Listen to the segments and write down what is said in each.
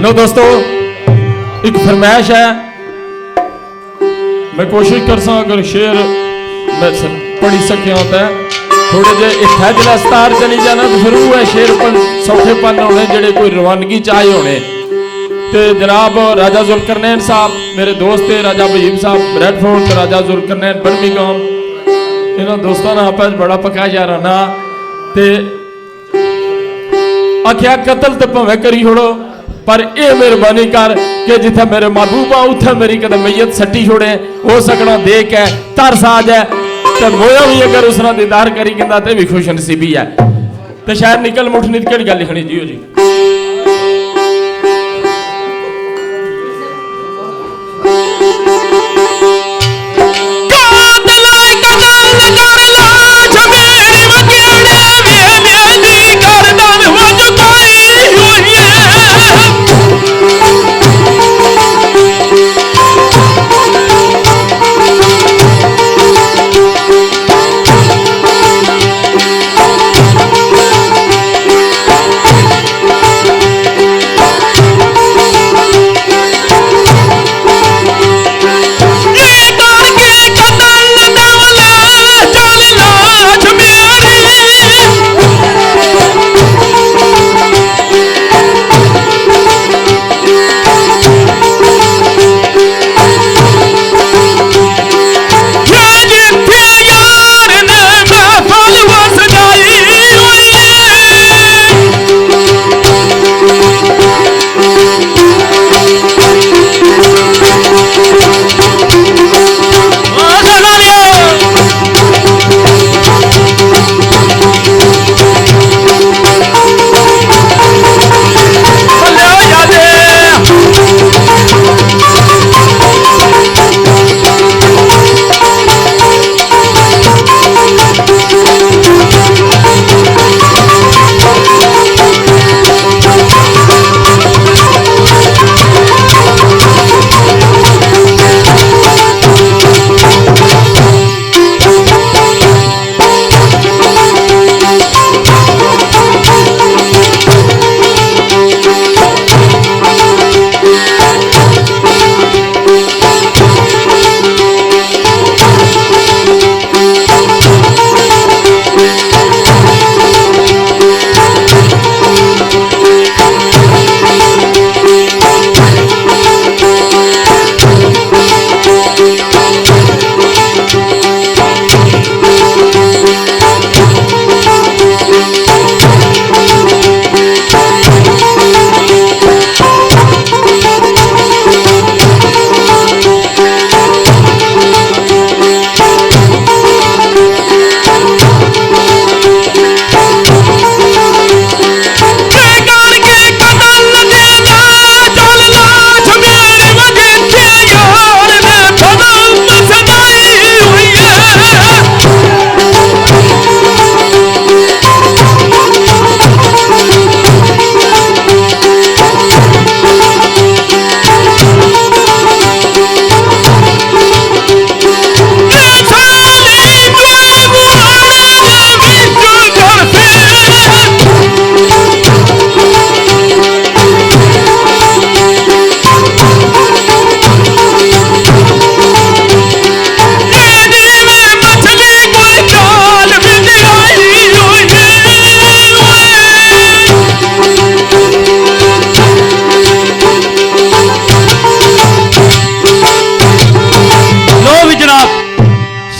लो दोस्तों, एक फरमाइश है, मैं कोशिश कर सा अगर शेर मैं पढ़ी सके होता है थोड़े जे फैजला स्तार चली जाना तो फिर वो है शेर पर सौखेपन होने जड़े कोई रवानगी चाहे होने। तो जनाब राजा जुल्करनैन साहब मेरे दोस्त थे, राजा वहीब साहब ब्रैडफोर्ड तो राजा जुल्करनैन बर्मिंघम, इन्होंने दोस्तों ने आपस बड़ा पका याराना ते आख्या कतल तो भावे करी छोड़ो पर यह मेहरबानी कर कि जिथे मेरे महबूबा उथे मेरी कदम मैयत सट्टी छोड़े। हो सकना देख है तरस आ जाए तो मोया भी अगर उसका दीदार करी कहता तो भी खुश नसीबी है। तो शायद निकल मुठ नित केड़ी गल लिखनी जी हो जी।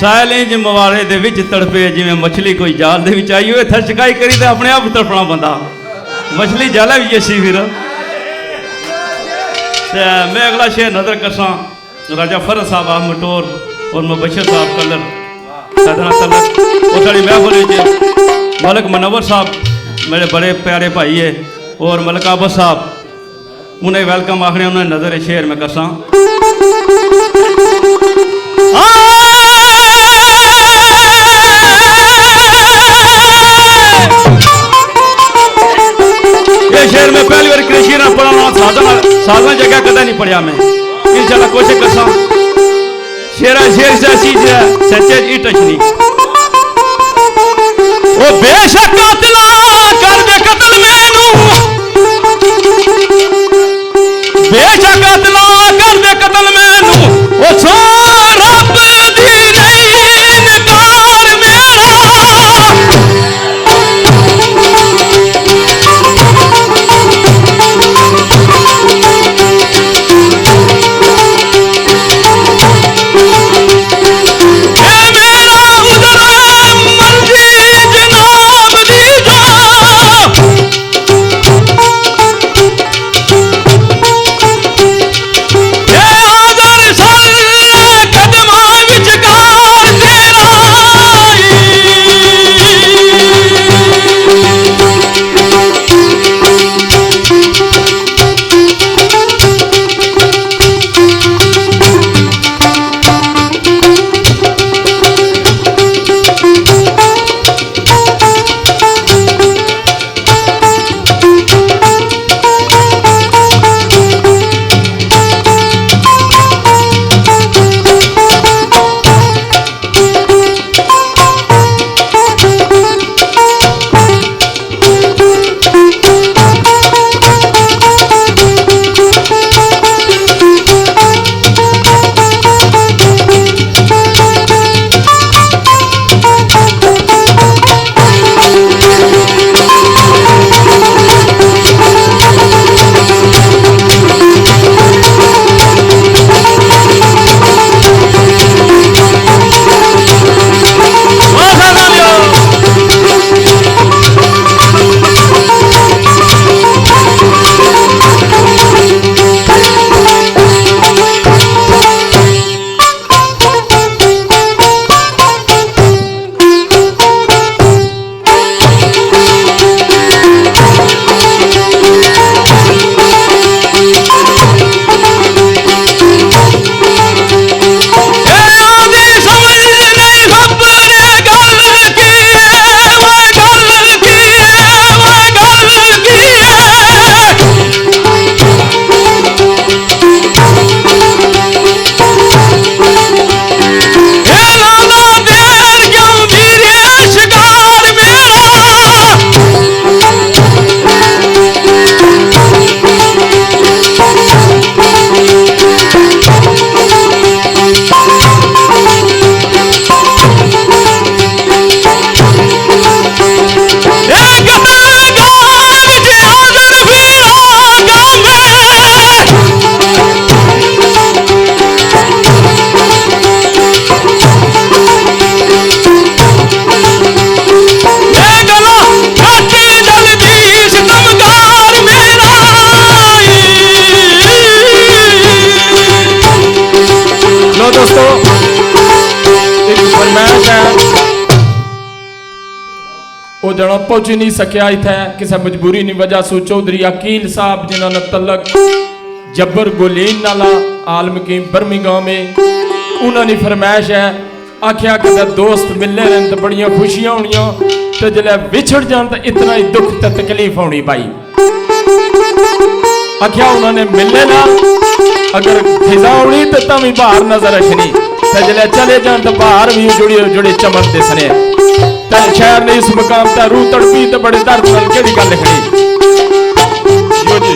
साइलें मवाले दे विच तड़पे जिवें मछली कोई जाल दे विच आई होए थे शिकाई करी तो अपने आप तड़पना बंदा मछली जाला भी जैसी फिर। मैं अगला शेर नजर करसा राजा फरज साहब आप मटोर और मुबशर साहब कलर सदना तलक और साड़ी महफिल मलक मनवर साहब मेरे बड़े प्यारे भाई है और मलक आबद साहब उन्हें वेलकम आखने उन्हें नजर शेर में करसा। शेर में पहली बार कृषि ना पढ़ा साधना जगह कदा नहीं पढ़िया मैं इंशाल्लाह कोशिश करसा। शेरा शेर से चीज है सच्चे ई टच नहीं ओ बेशक कातला कर दे कत्ल मैनू पहुंच ही नहीं सकिया इतने किसी मजबूरी की वजह से चौधरी अकील साहब जिन्होंने तलक जब्बर गोलीन नाला आलम की बर्मिंघम में उन्होंने फरमाइश है आख्या कि दोस्त मिलने रहन तो बड़िया खुशियां होनिया तो जल्द विछड़ जान तो इतना ही दुख तो तकलीफ होनी भाई आख्या उन्होंने मिलने ना अगर खिजा होनी तो तभी बाहर नजर रखनी तो जल्द चले जान तो बाहर भी जुड़ी जुड़ी चमक दिसने तो शहर ने इस मकाम पर रूह तड़पी तो बड़े दर्द नाल केड़ी गल लिखनी जो जी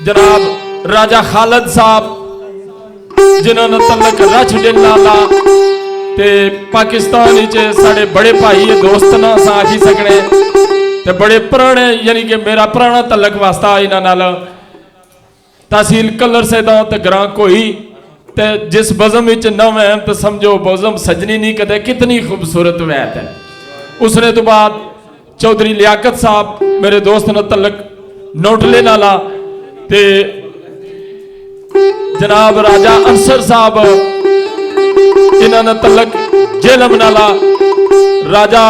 जनाब राजा खालिद साहब जिन्होंने तलक रच डिलाला ते पाकिस्तान साढ़े बड़े भाई दोस्त ना अस आखी सकने ते बड़े पुराने यानी कि मेरा पुराना तलक वास्ता इन्हां नाल तहसील कलर सैदा ते ग्रां कोई ते जिस बज़म विच नव है तो समझो बज़म सजनी नहीं कदे कितनी खूबसूरत वैत है। उसने तो बाद चौधरी लियाकत साहब मेरे दोस्त ने तलक नोटले नाला ते जनाब राजा अंसर साहब इन्होंने तलक जेलम नाला राजा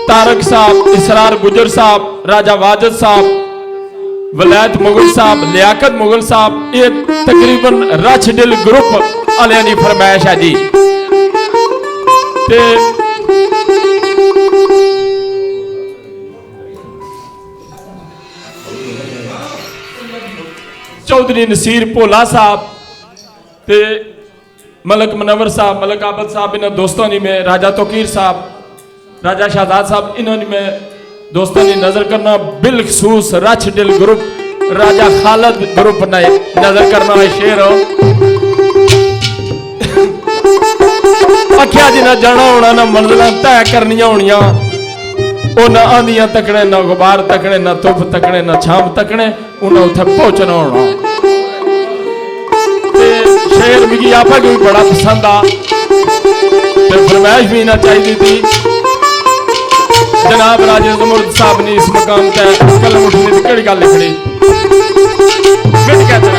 तारक साहब इसरार गुजर साहब राजा वाजिद साहब वलैत मुगल साहब लियाकत मुगल साहब ये तकरीबन रच दिल ग्रुप वालियां दी फरमाइश है जी। ते चौधरी नसीर भोला साहब ते मलक मनवर साहब मलक आबद साहब इन्होंने दोस्तों ने मैं राजा तोकीर साहब राजा शहजाद साहब इन्होंने मैं दोस्तों ने नजर करना बिलखसूस रच दिल ग्रुप राजा खालिद ग्रुप ने नजर करना है शेर आख्या जिन्हें जाना होना ना मंजिल तय करनिया होनिया वो ना आंधियां तकने ना गुबार तकने ना धुप तकने ना छाम तकने उन्हें उत्थे पहुंचना होना। शेर मिगी आपा को भी बड़ा पसंद आ ते फरमाइश भी ना चाहिए थी। जनाब राजे जमुर्द साहब ने इस मकाम तय कलम उठने की कड़ी गल लिखनी मिट कहते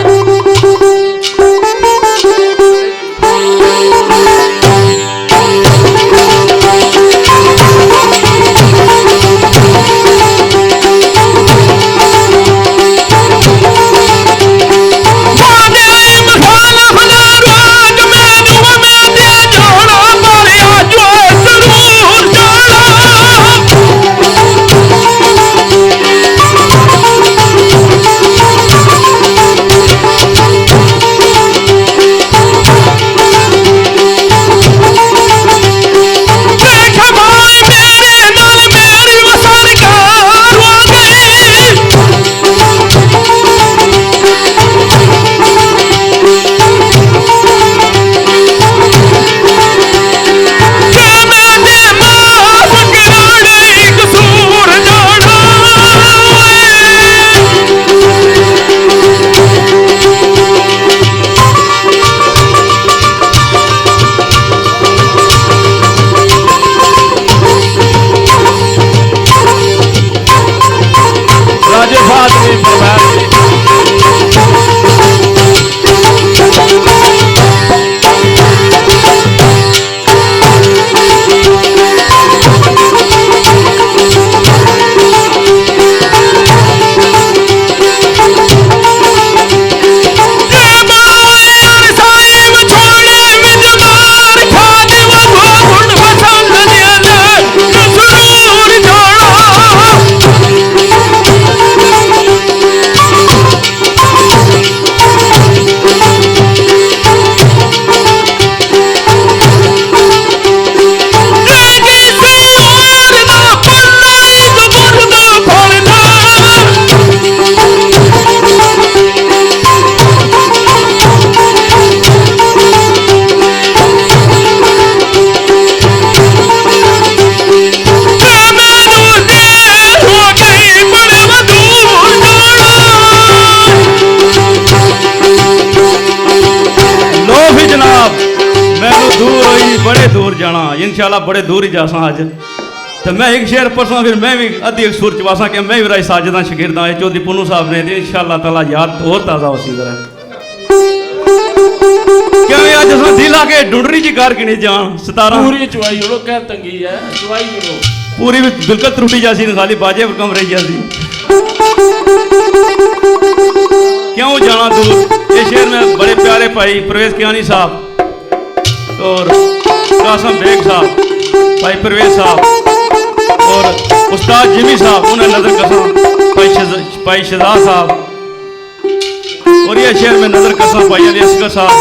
इंशाल्लाह बड़े दूर ही जासा अज तो मैं एक शेर परसों फिर मैं भी अद्धी एक सुर चवासा कि मैं भी राय साजदा शगिरदा है चौधरी पुन्नू साहब ने इंशाल्लाह ताला याद और ताज़ा उसी तरह क्या मैं आज अस दिल आके ढूंढरी जी कार गिनी जान 17 पूरी चुवाई उड़ो क्या तंगी है चुवाई उड़ो पूरी भी बिल्कुल त्रुटी जासी न खाली बाजे पर कम रही जासी क्यों जाना दूर ये शेर में बड़े प्यारे भाई परवेज कियानी साहब और कासम बेग साहब भाई परवेज साहब और उस्ताद जिमी साहब उन्हें नजर कसम भाई शहजाद साहब और ये शेर में नजर कसम भाई अली असगर साहब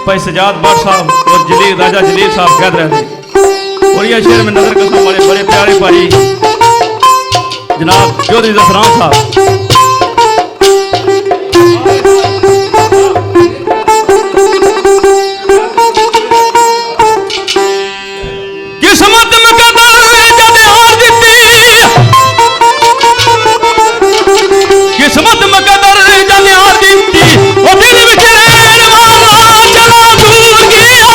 भाई सजाद भट्ट साहब और जलील राजा जलील साहब कैद रहे थे और ये शेर में नजर कसम वाले बड़े प्यारे भाई जनाब चौधरी जफरान साहब किस्मत मकदर जलिया दीती वो दिल विच रहन वाला चला दूर गया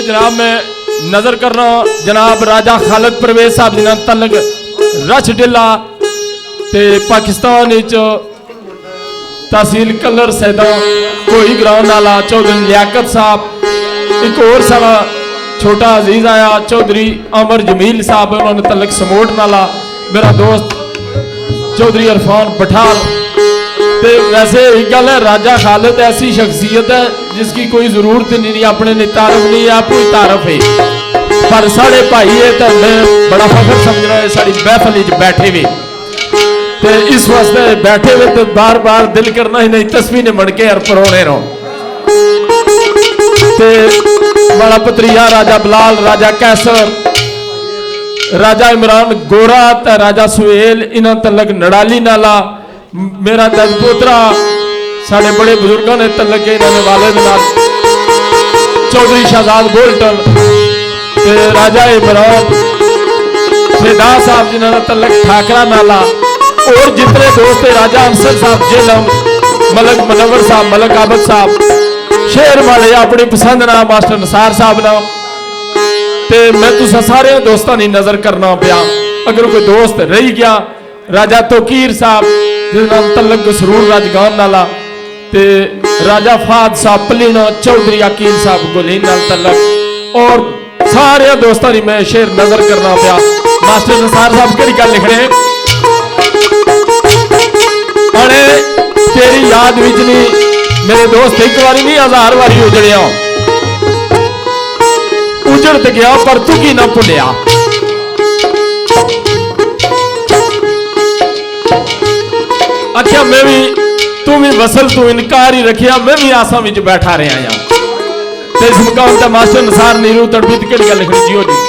जनाब मैं नजर कर रहा जनाब राजा खालिद परवेज साहब जिन्होंने तलक रच डिला ते पाकिस्तान तहसील कलर सैदा कोई ग्रां नाला चौधरी लियाकत साहब एक और सारा छोटा अजीज आया चौधरी अमर जमील साहब उन्होंने तलक समोट नाला मेरा दोस्त चौधरी इरफान बठाल। तो वैसे एक गल है राजा खालिद ऐसी शख्सियत है जिसकी कोई जरूरत नहीं अपने ने तारफ नहीं आप कोई तारफ है पर साढ़े भाई है तो मैं बड़ा फखर समझना है साड़ी महफल बैठे हुए तो इस वास्ते बैठे हुए तो बार बार दिल करना ही नहीं तस्वीर ने मड़ के परोने रहो ते बड़ा पत्रिया राजा बिलाल राजा कैसर राजा इमरान गोरा ते राजा सुहेल इन्होंने तलक नड़ाली नाला मेरा दजपोतरा साढ़े बड़े बुजुर्गों ने तलक इन्होंने वाले चौधरी शहजाद गोल्टन राजा इमरान फेदा साहब जिन्होंने तलक ठाकरा नाला और जितने दोस्त राजा अंसर साहब जेलम मलक मनवर साहब मलक आबद साहब शेर वाले अपनी पसंद ना मास्टर नसार साहब ना ते मैं तुसा सारे दोस्तों की नजर करना पाया अगर कोई दोस्त रही गया राजा तोकीर साहब जिसका तलक सरूर राजगान नाला ते राजा फाद साहब पलीना चौधरी अकील साहब गोलीन नाल तलक और सारे दोस्तों की मैं शेर नजर करना पाया मास्टर नसार साहब कड़ी गल लिखने अरे तेरी याद विच नहीं मेरे दोस्त एक बारी नहीं 1000 बारी उजड़िया उजड़ ते गया पर तू की ना भुलिया अच्छा मैं भी तू भी वसल तू इनकार ही रखिया मैं भी आसा विच बैठा रहा या ते इस मुकाम ते मास्टर नसार नीरू तड़बीत केड़ी गल लिखनी जियो जी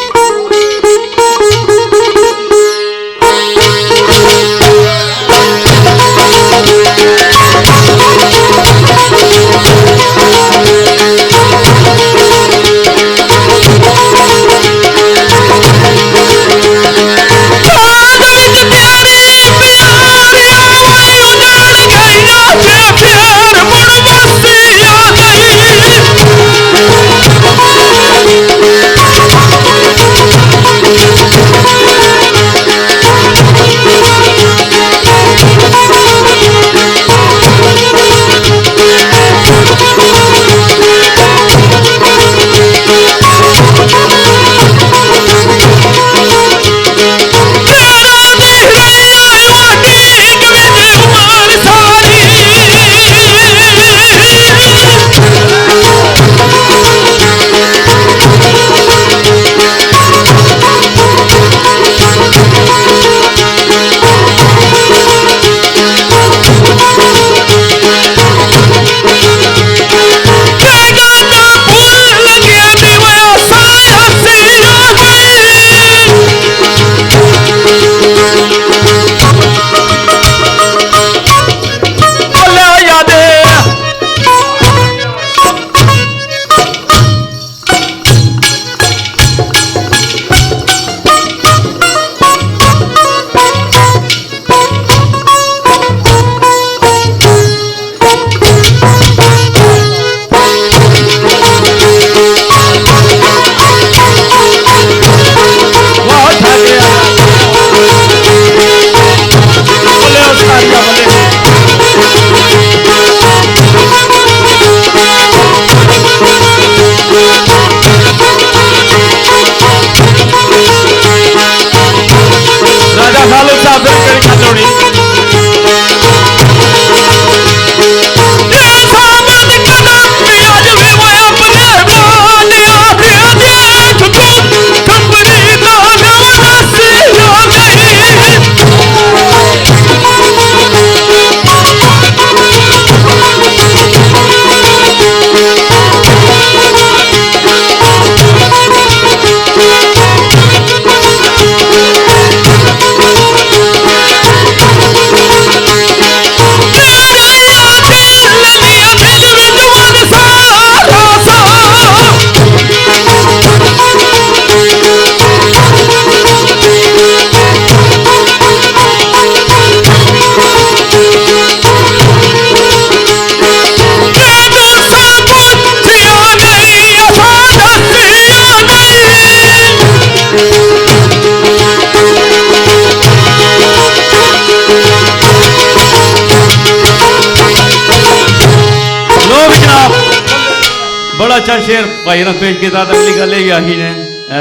अच्छा शेर भाई ने पेश किया। अगली गल यही आखी ने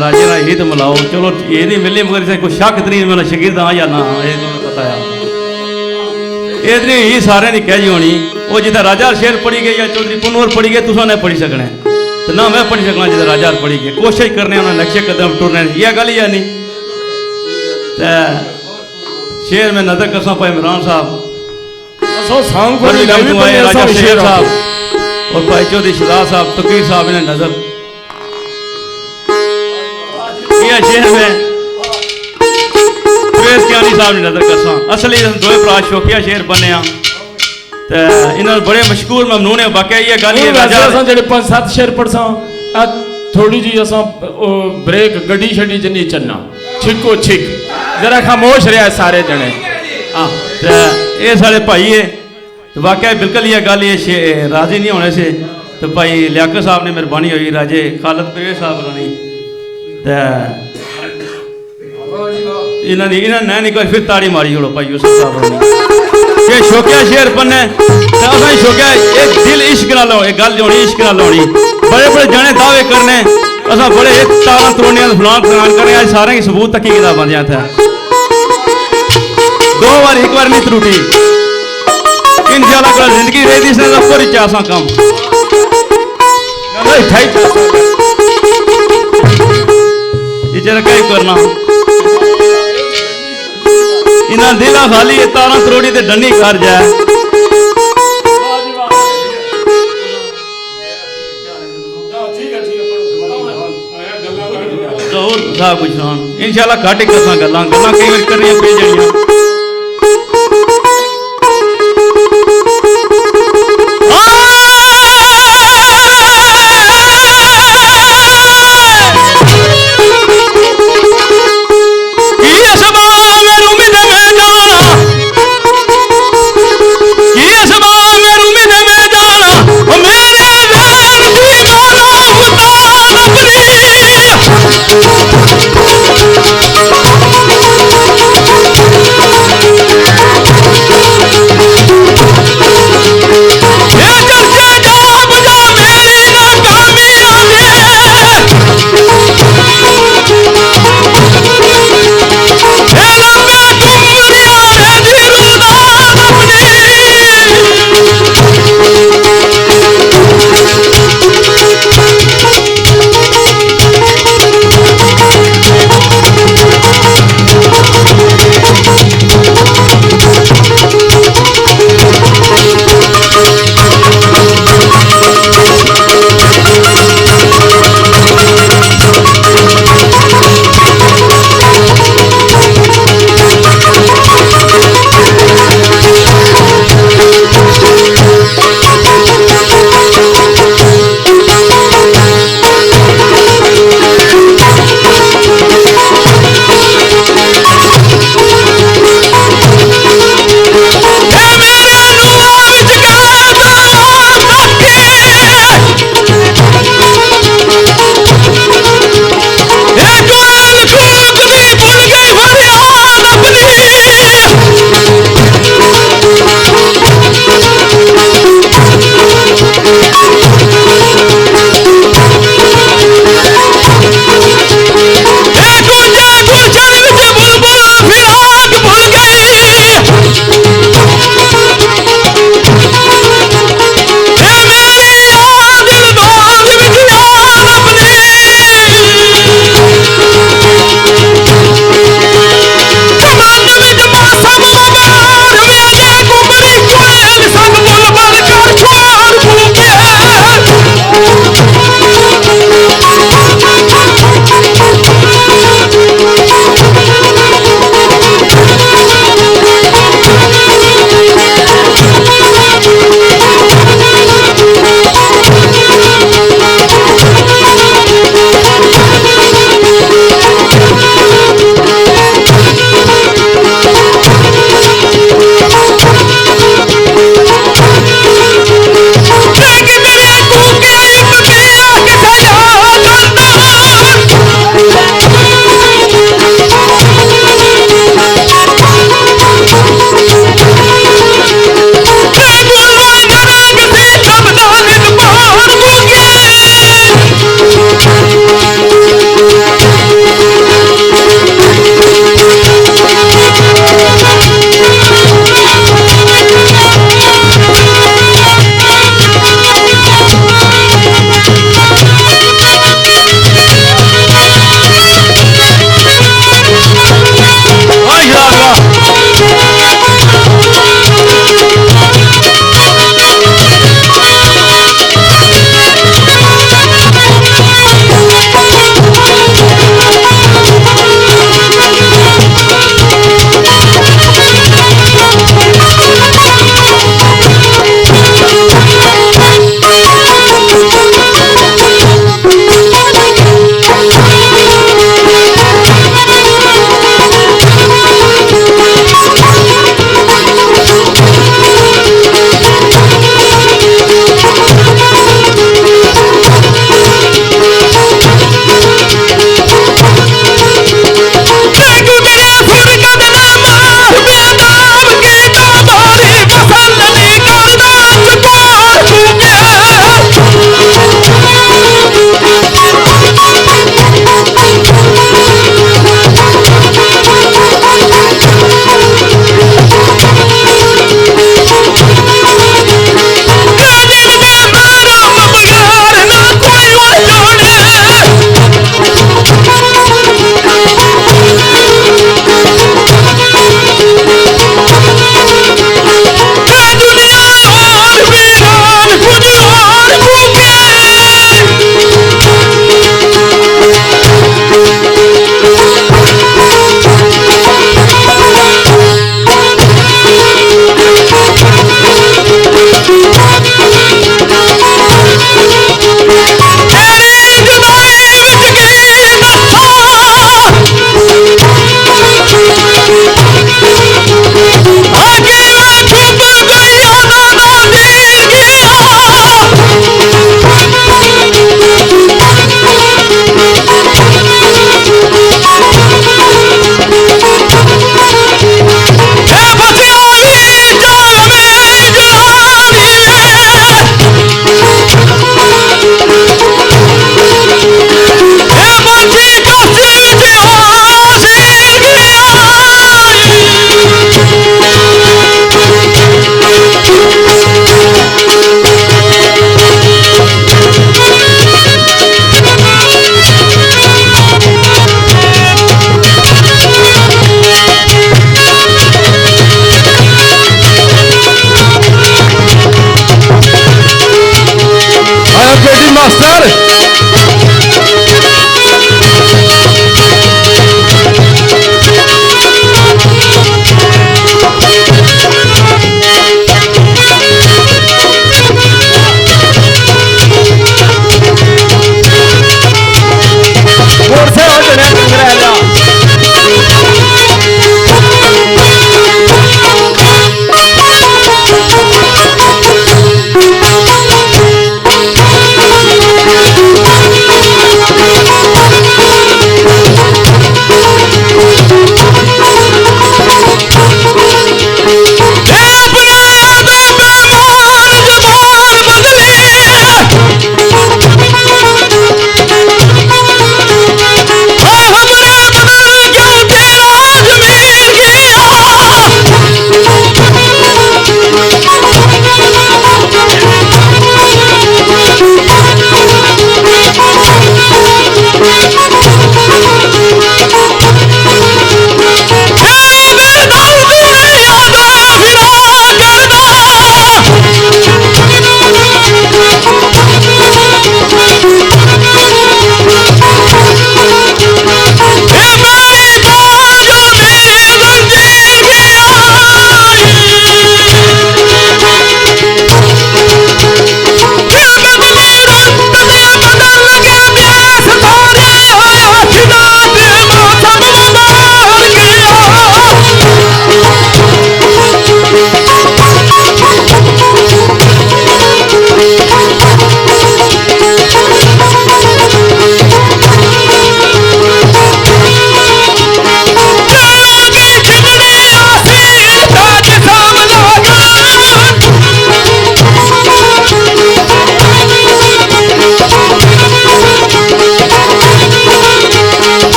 राजे ना हित मिलाओ। चलो ये नहीं मिली मगर इसे कोई शक नहीं मेरा शकीर हाँ या ना ये पता है इतनी ही सारे की कह जी होनी। वो जितना राजा शेर पढ़ी गई या चौधरी पुनवर पढ़ी गए तुसा नहीं पढ़ी सकना तो ना मैं पढ़ी सकना जितना राजा पढ़ी गए। कोशिश करने उन्हें नक्शे कदम टुरने यह गल ही है नहीं। शेर में नजर करसा भाई इमरान साहब राजा शेर साहब और भाई चौधरी शहजाद साहब तकीर साहब ने नजर शेर में कियानी साहब ने नजर करसा। असली दो भरा शौकिया शेर बने इन्होंने बड़े मशहूर ममनून है। बाकी ये गल जेडे 5-7 शेर पढ़सा थोड़ी जी असा ब्रेक गड्डी शड्डी च नहीं चलना छिको छिक जरा खामोश रहा सारे जने। हाँ ये सारे भाई है तो वाकई बिल्कुल ये गल ये राजी नहीं होने से तो भाई लियाकत साहब ने मेहरबानी हुई राजे खालद परवेज साहब रानी इन्होंने नहीं कोई फिर ताड़ी मारी छोड़ो भाई यूसुफ साहब रानी ये शौकिया शेर बने शौकिया एक दिल इश्क ना लो एक गल होनी इश्क ना लोनी। बड़े बड़े जाने दावे करने असा बड़े एक तारा तोड़ने फलान फलान करने आज सारे की सबूत तक की किताब बंदियां था 2 बार 1 बार नहीं त्रुटी इंशाल्लाह कल जिंदगी रही थी सब पर चासा कम इचर कई करना इना दिला खाली तारा त्रोड़ी ते डंडी कर जाए। कुछ इंशाल्लाह घट ही करसा गल्लां गल्लां कई बार करनियां पे जड़ियां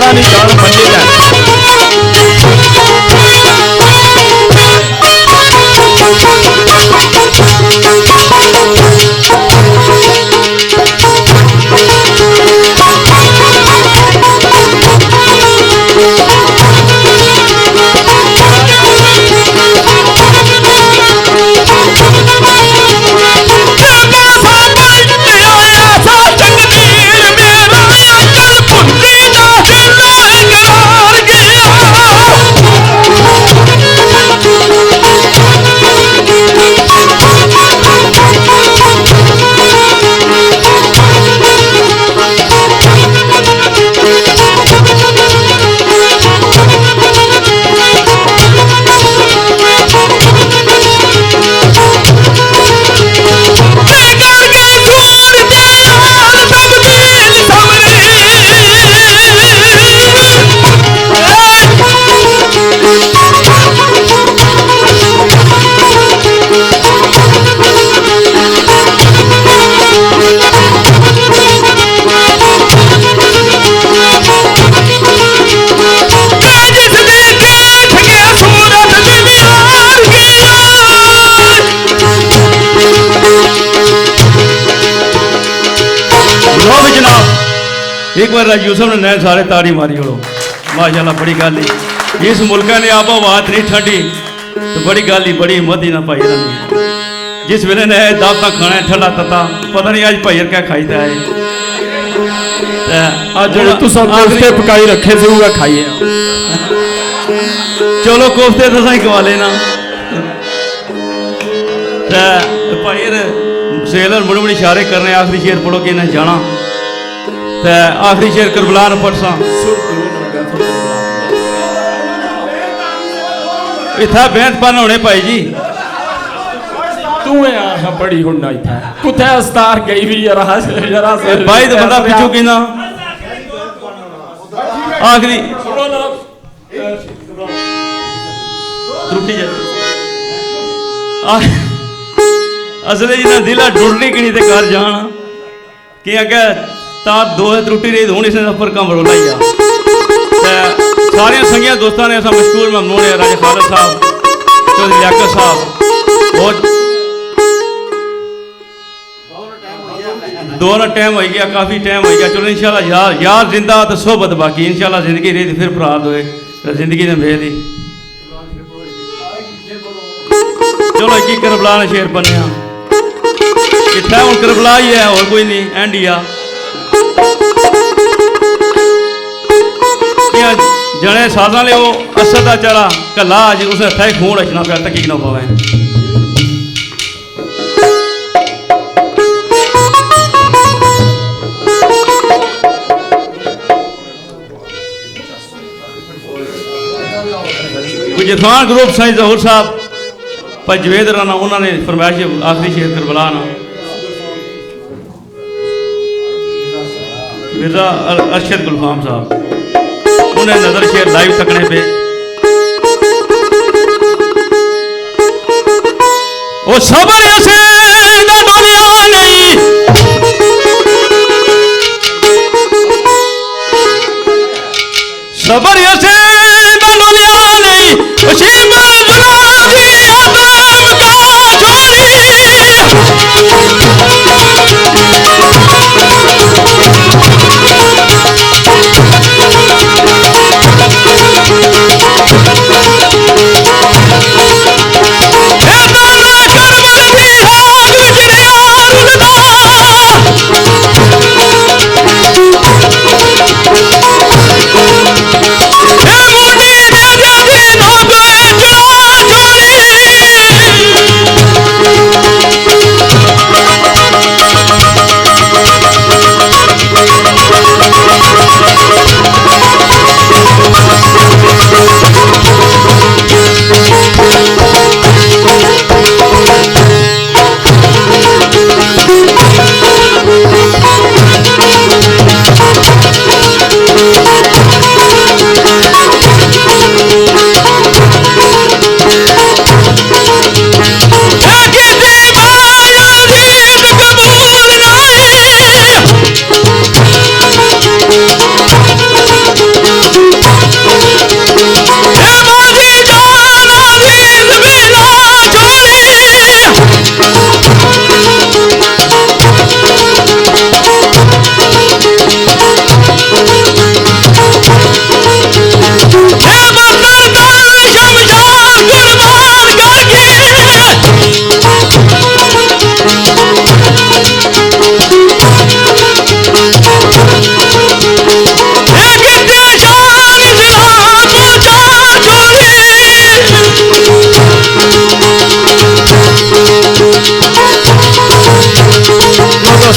यारा नहीं जान मंजे जाए। एक बार यूसुफ ने नए सारे ताड़ी मारी हो माशाल्लाह बड़ी गल ही इस मुल्क ने आप आवाज नहीं ठंडी तो बड़ी गल ही बड़ी हिम्मत ही ना पाई इन्होंने जिस वेले ने दावता खाना ठंडा तता पता नहीं अज भाई क्या खाईदा है आज जो तू सब कोफ्ते पकाई रखे थे वो खाइए चलो कोफ्ते तो सही खवा लेना भाई सेलर मुड़ मुड़ इशारे करने आखिरी शेर पढ़ो कि इन्हें जाना ते आखिरी शेर करबला न पढ़सा इतना बेहद पन होने भाई जी तू है बड़ी हुन्ना इतना कुत्ते अस्तार गई भी जरा से भाई तो बंदा पिछू की ना आखिरी त्रुटि असले जी ना दिला डुरनी कि नहीं ते घर जाना कि अगे तार दो त्रुटि रही हूँ इसने सफर कम रोला ही आ सारे संगिया दोस्तों ने ऐसा मशहूर ममनून है राजा खालिद साहब चौधरी लियाकत साहब और दोनों टाइम हो गया काफ़ी टाइम हो गया चलो इंशाल्लाह यार यार जिंदा तो सोबत बाकी इंशाल्लाह जिंदगी रही फिर प्राप्त होए जिंदगी ने भेद ही चलो एक ही करबला ने शेर बने इतना हूँ करबला ही है और कोई नहीं एंड ही आ जने साजा ले वो असद का चढ़ा कला अज उस हथा खून रचना पाया तक ना पवे गुजरान ग्रुप साईं जहूर साहब पर जवेद राना उन्होंने फरमाइश आखिरी शेर करबला ना मिर्जा अरशद गुलफाम साहब उन्हें नजर शेर लाइव तकने पे ओ सबर ऐसे दुनिया नहीं सबर ऐसे दुनिया नहीं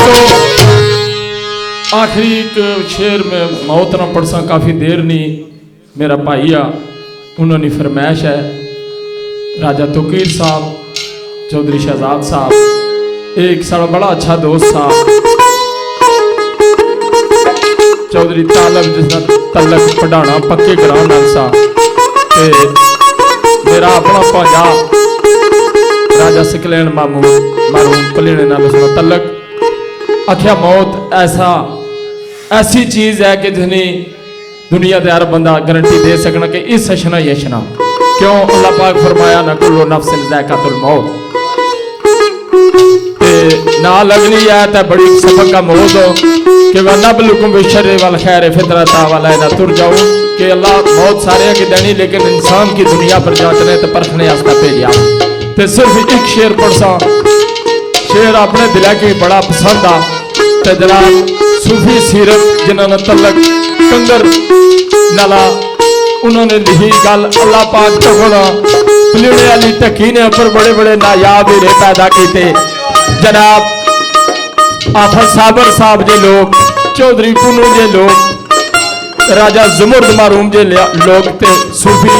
दोस्तों आखिरी एक शेर में मौत ना पड़सा काफ़ी देर नहीं। मेरा भाई आ उन्होंने फरमाइश है राजा तोकीर साहब चौधरी शहजाद साहब एक साड़ा बड़ा अच्छा दोस्त साहब चौधरी तालब जिसका तलक पढ़ाना पक्के ग्राम नाल सा मेरा अपना भाजा राजा सिकलैन मामू मारूम पलेने नाल उसका तलक आख्या मौत ऐसी चीज है कि जिसने दुनिया के हर बंदा गारंटी दे सकना कि इस हशना यशना क्यों अल्लाह पाक फरमाया ना कुल्लु नफ्सिन ज़ायक़ातुल मौत ना लगनी है तो बड़ी सबक का मौत हो कि वह नबलुकुम बिश्शर्रि वल खैरि फितरता वला इला तुरजाऊन कि अल्लाह मौत सारे की देनी लेकिन इंसान की दुनिया पर जांचने तो परखने वास्ते भेजा। तो सिर्फ एक शेर पढ़सा शेर अपने दिल की बड़ा पसंद आ ते जनाब सूफी सीरत जिन्होंने तलक कंगर नाला उन्होंने लिखी गल अल्लाह पाक तो होना पलीने वाली टकी ने ऊपर बड़े बड़े नायाब हीरे पैदा किए जनाब आफत साबर साहब जे लोग चौधरी पुनू जे लोग राजा जुमर्द मारूम जे लोग ते सूफी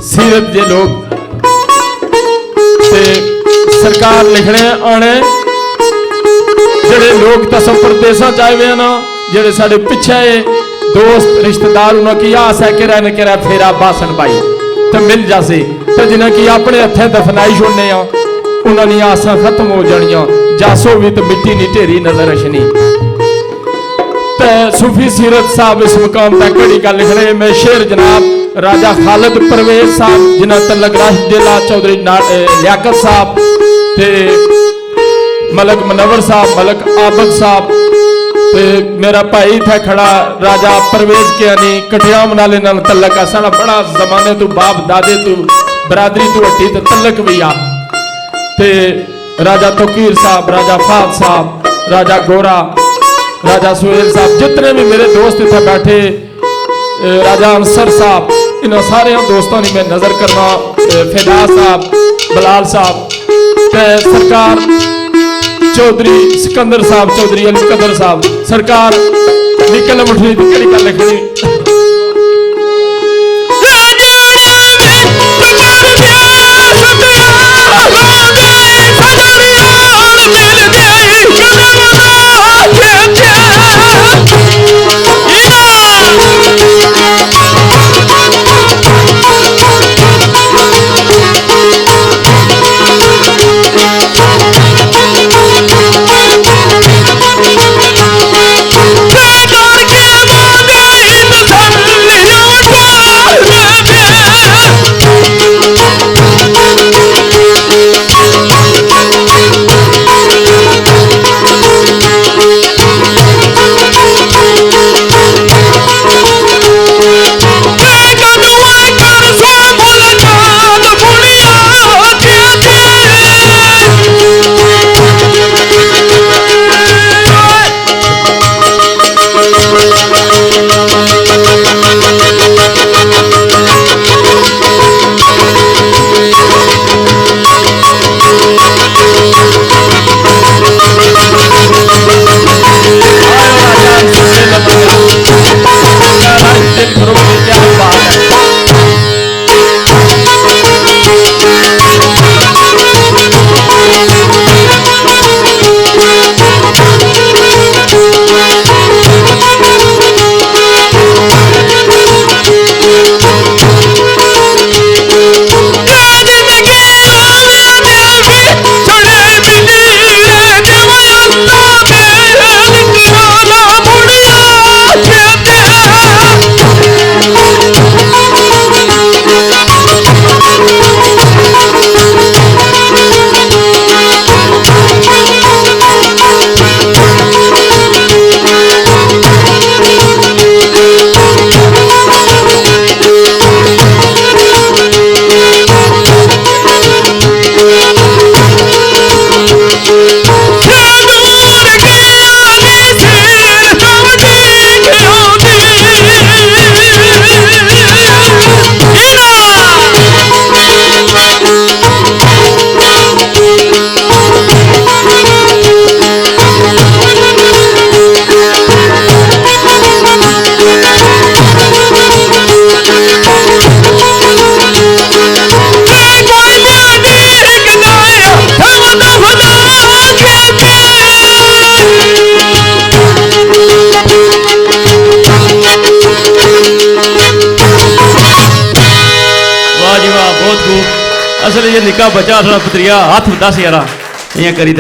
सीरत जे लोग ते सरकार लिखने आने जेडे लोग तसम परदेसा चाहे हुए ना जेडे साडे पिछे दोस्त रिश्तेदार उन्होंने की आस है कि रहने के फेरा बासन पाई तो मिल जासे तो जिन्हें की अपने हथे दफनाई छोड़ने उन्होंने आसा खत्म हो जानिया जासो भी तो मिट्टी नहीं ढेरी नजर अशनी। तो सूफी सीरत साहब इस मुकाम तक घड़ी गल लिख रहे मैं शेर जनाब राजा खालिद परवेज साहब जिन्हें तलक राशिद जिला चौधरी लियाकत साहब ते मलक मनवर साहब मलक आबद साहब ते मेरा भाई था खड़ा राजा परवेज के यानी कटियाम नाले नाल तलक आ साड़ा बड़ा जमाने तू बाप दादे तू बरादरी तू हटी तो तलक भी आ ते राजा तोकीर साहब राजा फाद साहब राजा गोरा राजा सुहेल साहब जितने भी मेरे दोस्त इतने बैठे राजा अंसर साहब इन सारे दोस्तों ने मैं नजर करना फिदा साहब बलाल साहब ते सरकार चौधरी सिकंदर साहब चौधरी अली कदर साहब सरकार निकल मुठनी कड़ी गल लिखनी Take on इसलिए ये निक्का बच्चा साढ़ा पुत्रिया हाथ 10 11 इ'यां करी